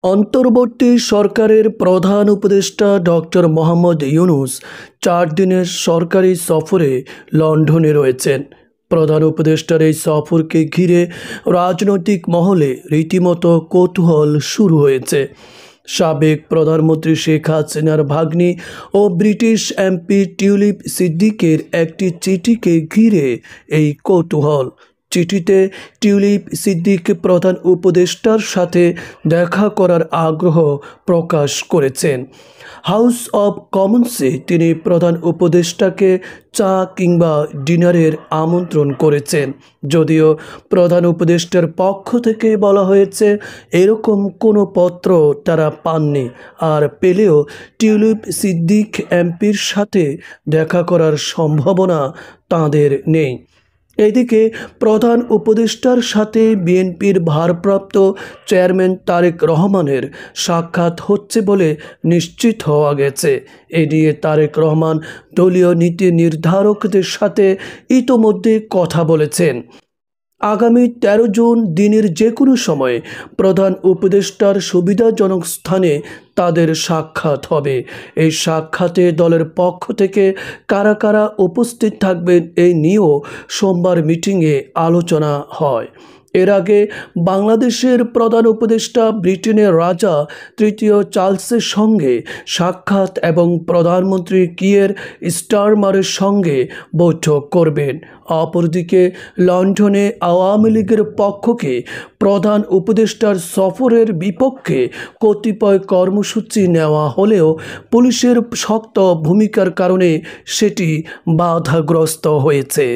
অন্তর্বর্তী সরকারের প্রধান উপদেষ্টা ডক্টর মোহাম্মদ ইউনূস ৪ দিনের সরকারি সফরে লন্ডনে রয়েছেন। প্রধান উপদেষ্টার এই সফরকে ঘিরে রাজনৈতিক মহলে রীতিমতো কৌতূহল শুরু হয়েছে। সাবেক প্রধানমন্ত্রী শেখ হাসিনার ভাগ্নি ও ব্রিটিশ এমপি টিউলিপ সিদ্দিকের একটি চিঠিকে ঘিরে এই কৌতূহল। চিঠিতে টিউলিপ সিদ্দিক প্রধান উপদেষ্টার সাথে দেখা করার আগ্রহ প্রকাশ করেছেন। হাউস অব কমন্সে তিনি প্রধান উপদেষ্টাকে চা কিংবা ডিনারের আমন্ত্রণ করেছেন, যদিও প্রধান উপদেষ্টার পক্ষ থেকে বলা হয়েছে এরকম কোনো পত্র তারা পাননি, আর পেলেও টিউলিপ সিদ্দিক এমপির সাথে দেখা করার সম্ভাবনা তাঁদের নেই। এদিকে প্রধান উপদেষ্টার সাথে বিএনপির ভারপ্রাপ্ত চেয়ারম্যান তারেক রহমানের সাক্ষাৎ হচ্ছে বলে নিশ্চিত হওয়া গেছে। এ নিয়ে তারেক রহমান দলীয় নীতি নির্ধারকদের সাথে ইতোমধ্যে কথা বলেছেন। আগামী ১৩ জুন দিনের যে কোনো সময়ে প্রধান উপদেষ্টার সুবিধাজনক স্থানে তাদের সাক্ষাৎ হবে। এই সাক্ষাতে দলের পক্ষ থেকে কারা কারা উপস্থিত থাকবেন এই নিয়েও সোমবার মিটিংয়ে আলোচনা হয়। এর আগে বাংলাদেশের প্রধান উপদেষ্টা ব্রিটেনের রাজা তৃতীয় চার্লসের সঙ্গে সাক্ষাৎ এবং প্রধানমন্ত্রী কিয়ের স্টারমারের সঙ্গে বৈঠক করবেন। অপরদিকে লন্ডনে আওয়ামী লীগের পক্ষকে প্রধান উপদেষ্টার সফরের বিপক্ষে কতিপয় কর্মসূচি নেওয়া হলেও পুলিশের শক্ত ভূমিকার কারণে সেটি বাধাগ্রস্ত হয়েছে।